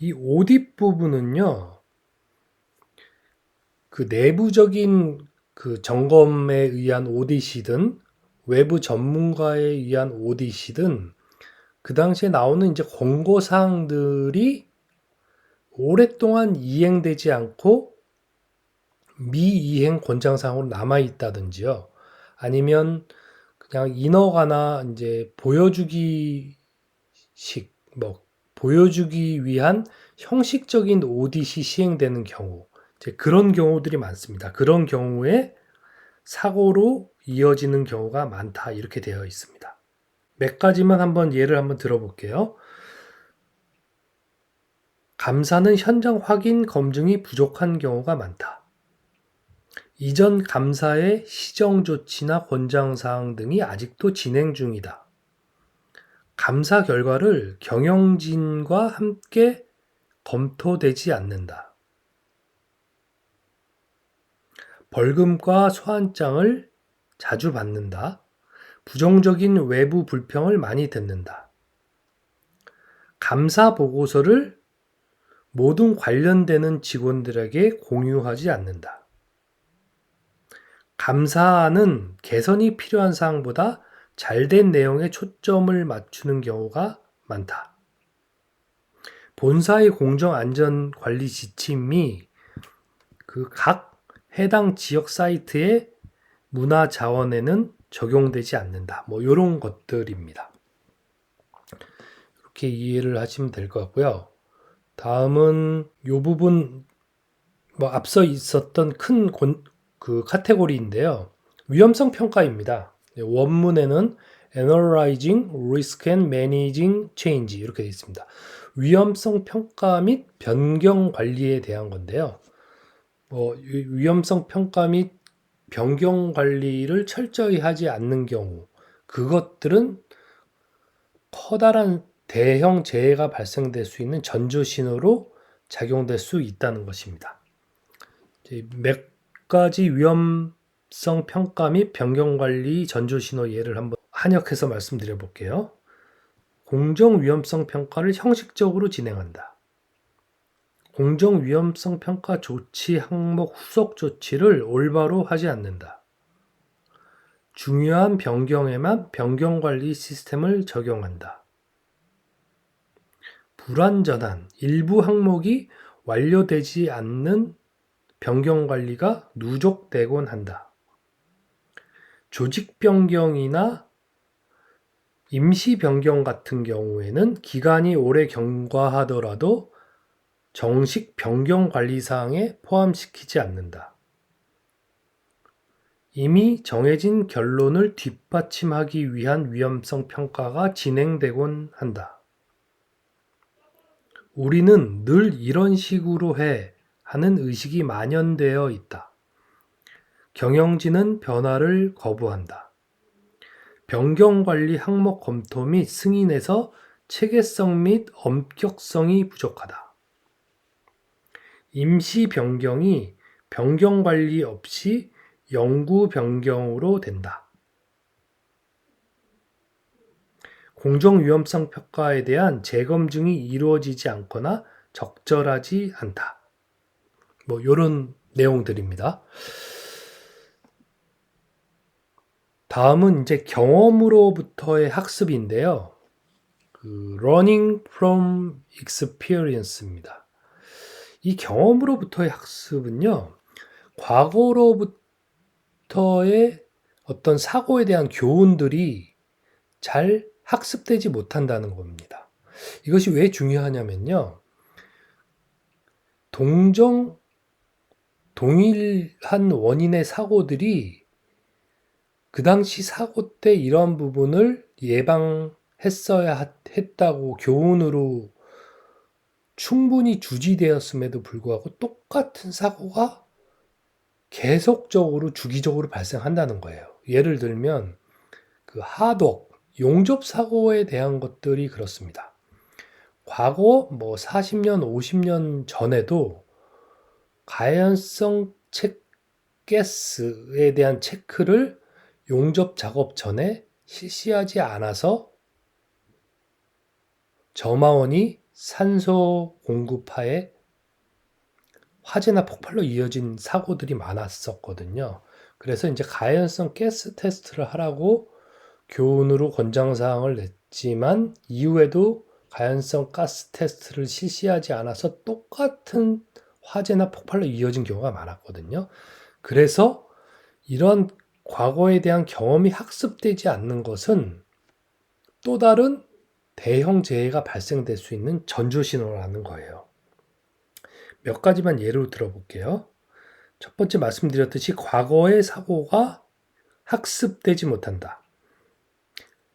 이 오딧 부분은요, 그 내부적인 그 점검에 의한 오딧이든 외부 전문가에 의한 오딧이든 그 당시에 나오는 이제 권고사항들이 오랫동안 이행되지 않고 미이행 권장사항으로 남아있다든지요. 아니면 그냥 인허가나 이제 보여주기 위한 형식적인 오딧이 시행되는 경우, 이제 그런 경우들이 많습니다. 그런 경우에 사고로 이어지는 경우가 많다. 이렇게 되어 있습니다. 몇 가지만 예를 한번 들어볼게요. 감사는 현장 확인 검증이 부족한 경우가 많다. 이전 감사의 시정 조치나 권장사항 등이 아직도 진행 중이다. 감사 결과를 경영진과 함께 검토되지 않는다. 벌금과 소환장을 자주 받는다. 부정적인 외부 불평을 많이 듣는다. 감사 보고서를 모든 관련되는 직원들에게 공유하지 않는다. 감사는 개선이 필요한 사항보다 잘된 내용에 초점을 맞추는 경우가 많다. 본사의 공정안전관리 지침이 그 각 해당 지역 사이트의 문화자원에는 적용되지 않는다. 이런 것들입니다. 이렇게 이해를 하시면 될 것 같고요. 다음은 이 부분 앞서 있었던 큰 카테고리인데요. 위험성 평가입니다. 원문에는 Analyzing Risk and Managing Change 이렇게 되어 있습니다. 위험성 평가 및 변경 관리에 대한 건데요. 위험성 평가 및 변경 관리를 철저히 하지 않는 경우, 그것들은 커다란 대형 재해가 발생될 수 있는 전조 신호로 작용될 수 있다는 것입니다. 몇 가지 위험성 평가 및 변경 관리 전조 신호 예를 한번 한약해서 말씀드려 볼게요. 공정 위험성 평가를 형식적으로 진행한다. 공정 위험성 평가 조치 항목 후속 조치를 올바로 하지 않는다. 중요한 변경에만 변경 관리 시스템을 적용한다. 불완전한 일부 항목이 완료되지 않는 변경 관리가 누적되곤 한다. 조직 변경이나 임시 변경 같은 경우에는 기간이 오래 경과하더라도 정식 변경 관리 사항에 포함시키지 않는다. 이미 정해진 결론을 뒷받침하기 위한 위험성 평가가 진행되곤 한다. 우리는 늘 이런 식으로 해 하는 의식이 만연되어 있다. 경영진은 변화를 거부한다. 변경관리 항목 검토 및 승인에서 체계성 및 엄격성이 부족하다. 임시 변경이 변경관리 없이 영구 변경으로 된다. 공정위험성 평가에 대한 재검증이 이루어지지 않거나 적절하지 않다. 이런 내용들입니다. 다음은 이제 경험으로부터의 학습인데요. Learning from Experience입니다. 이 경험으로부터의 학습은요, 과거로부터의 어떤 사고에 대한 교훈들이 잘 학습되지 못한다는 겁니다. 이것이 왜 중요하냐면요, 동일한 원인의 사고들이 그 당시 사고 때 이러한 부분을 예방했어야 했다고 교훈으로 충분히 주지되었음에도 불구하고 똑같은 사고가 계속적으로 주기적으로 발생한다는 거예요. 예를 들면 하독, 용접 사고에 대한 것들이 그렇습니다. 과거 40년, 50년 전에도 가연성 가스에 대한 체크를 용접 작업 전에 실시하지 않아서 점화원이 산소 공급하에 화재나 폭발로 이어진 사고들이 많았었거든요. 그래서 이제 가연성 가스 테스트를 하라고 교훈으로 권장사항을 냈지만 이후에도 가연성 가스 테스트를 실시하지 않아서 똑같은 화재나 폭발로 이어진 경우가 많았거든요. 그래서 이런 과거에 대한 경험이 학습되지 않는 것은 또 다른 대형 재해가 발생될 수 있는 전조신호라는 거예요. 몇 가지만 예로 들어볼게요. 첫 번째 말씀드렸듯이 과거의 사고가 학습되지 못한다.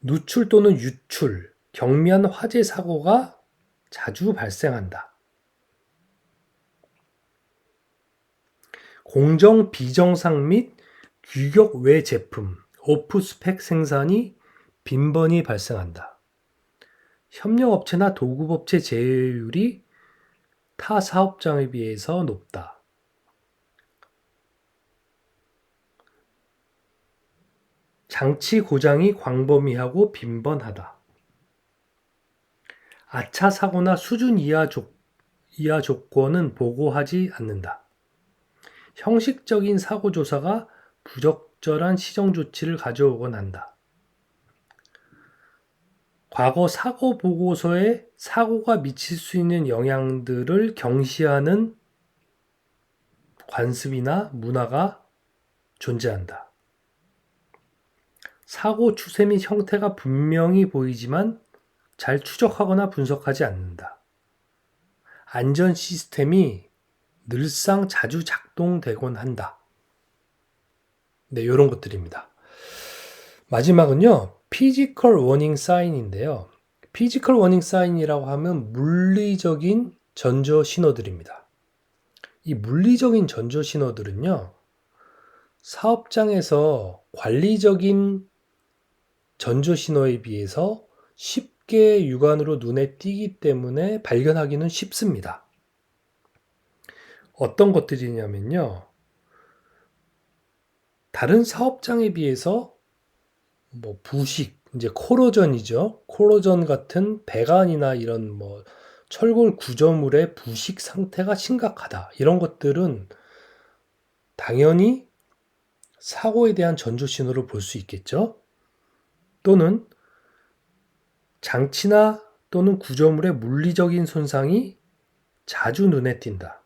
누출 또는 유출, 경미한 화재 사고가 자주 발생한다. 공정 비정상 및 규격 외 제품, 오프 스펙 생산이 빈번히 발생한다. 협력업체나 도급업체 제휴율이 타 사업장에 비해서 높다. 장치 고장이 광범위하고 빈번하다. 아차 사고나 수준 이하 조건은 보고하지 않는다. 형식적인 사고 조사가 부적절한 시정 조치를 가져오곤 한다. 과거 사고 보고서에 사고가 미칠 수 있는 영향들을 경시하는 관습이나 문화가 존재한다. 사고 추세 및 형태가 분명히 보이지만 잘 추적하거나 분석하지 않는다. 안전 시스템이 늘상 자주 작동되곤 한다. 네, 이런 것들입니다. 마지막은요, 피지컬 워닝 사인인데요. 피지컬 워닝 사인이라고 하면 물리적인 전조 신호들입니다. 이 물리적인 전조 신호들은요, 사업장에서 관리적인 전조 신호에 비해서 쉽게 육안으로 눈에 띄기 때문에 발견하기는 쉽습니다. 어떤 것들이냐면요, 다른 사업장에 비해서 부식, 이제 코로전이죠. 코로전 같은 배관이나 이런 철골 구조물의 부식 상태가 심각하다. 이런 것들은 당연히 사고에 대한 전조 신호를 볼 수 있겠죠. 또는 장치나 또는 구조물의 물리적인 손상이 자주 눈에 띈다.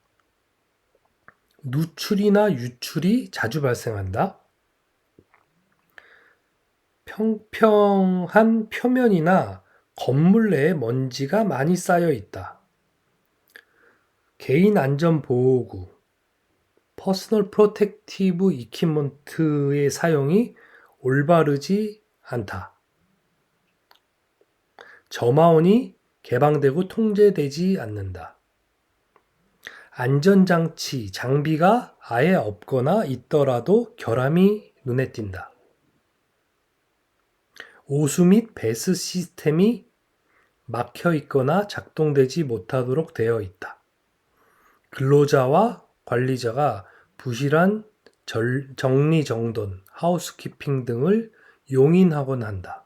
누출이나 유출이 자주 발생한다. 평평한 표면이나 건물 내에 먼지가 많이 쌓여 있다. 개인 안전 보호구, 퍼스널 프로텍티브 이퀴먼트의 사용이 올바르지 않다. 점화원이 개방되고 통제되지 않는다. 안전장치, 장비가 아예 없거나 있더라도 결함이 눈에 띈다. 오수 및 배수 시스템이 막혀 있거나 작동되지 못하도록 되어 있다. 근로자와 관리자가 부실한 정리정돈, 하우스키핑 등을 용인하곤 한다.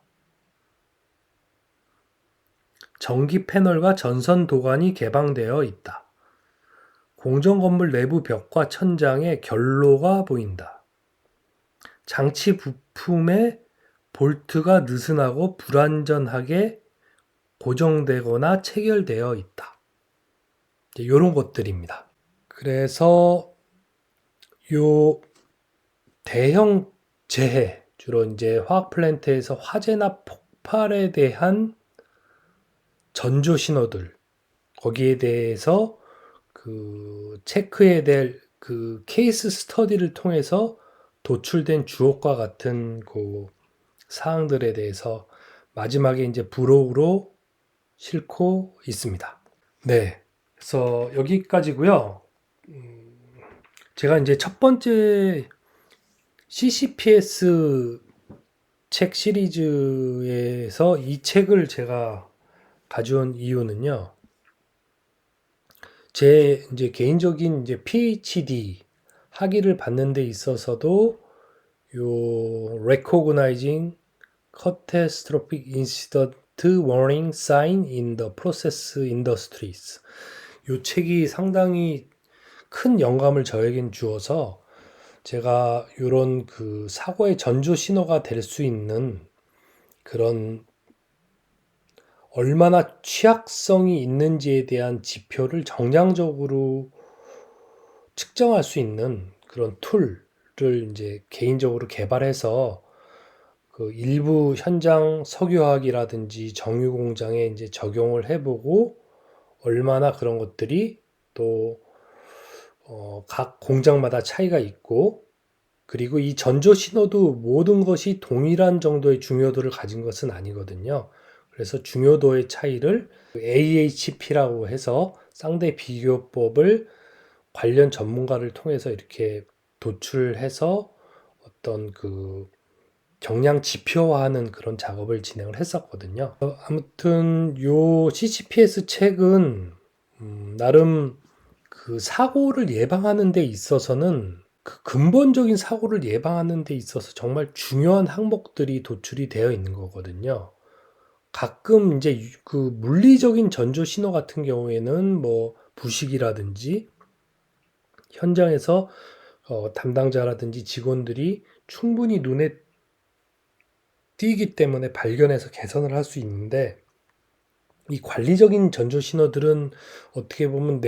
전기 패널과 전선 도관이 개방되어 있다. 공정건물 내부 벽과 천장에 결로가 보인다. 장치 부품의 볼트가 느슨하고 불완전하게 고정되거나 체결되어 있다. 이런 것들입니다. 그래서 요 대형 재해, 주로 이제 화학 플랜트에서 화재나 폭발에 대한 전조 신호들, 거기에 대해서 체크해야 될 케이스 스터디를 통해서 도출된 주옥과 같은 사항들에 대해서 마지막에 이제 부록으로 싣고 있습니다. 네. 그래서 여기까지고요. 제가 이제 첫 번째 CCPS 책 시리즈에서 이 책을 제가 가져온 이유는요. 제 이제 개인적인 이제 PhD 학위를 받는 데 있어서도 요 Recognizing Catastrophic Incident Warning Sign in the Process Industries, 요 책이 상당히 큰 영감을 저에겐 주어서 제가 요런 사고의 전조 신호가 될 수 있는 그런 얼마나 취약성이 있는지에 대한 지표를 정량적으로 측정할 수 있는 그런 툴을 이제 개인적으로 개발해서 일부 현장 석유화학이라든지 정유 공장에 이제 적용을 해보고 얼마나 그런 것들이 또 각 공장마다 차이가 있고, 그리고 이 전조 신호도 모든 것이 동일한 정도의 중요도를 가진 것은 아니거든요. 그래서 중요도의 차이를 AHP라고 해서 쌍대 비교법을 관련 전문가를 통해서 이렇게 도출해서 어떤 경량 지표화하는 그런 작업을 진행을 했었거든요. 아무튼 요 CCPS 책은 나름 사고를 예방하는 데 있어서는 근본적인 사고를 예방하는 데 있어서 정말 중요한 항목들이 도출이 되어 있는 거거든요. 가끔 이제 물리적인 전조 신호 같은 경우에는 부식이라든지 현장에서 담당자라든지 직원들이 충분히 눈에 띄기 때문에 발견해서 개선을 할 수 있는데, 이 관리적인 전조 신호들은 어떻게 보면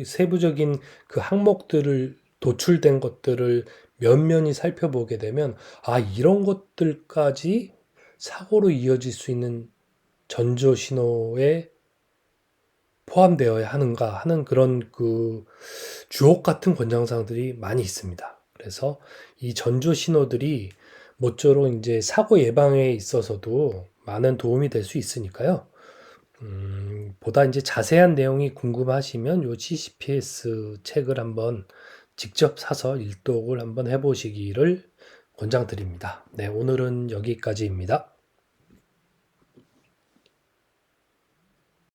세부적인 항목들을 도출된 것들을 면면히 살펴보게 되면 이런 것들까지 사고로 이어질 수 있는 전조 신호의 포함되어야 하는가 하는 그런 그 주옥 같은 권장사항들이 많이 있습니다. 그래서 이 전조 신호들이 모쪼록 이제 사고 예방에 있어서도 많은 도움이 될 수 있으니까요. 보다 이제 자세한 내용이 궁금하시면 요 CCPS 책을 한번 직접 사서 일독을 한번 해보시기를 권장드립니다. 네, 오늘은 여기까지입니다.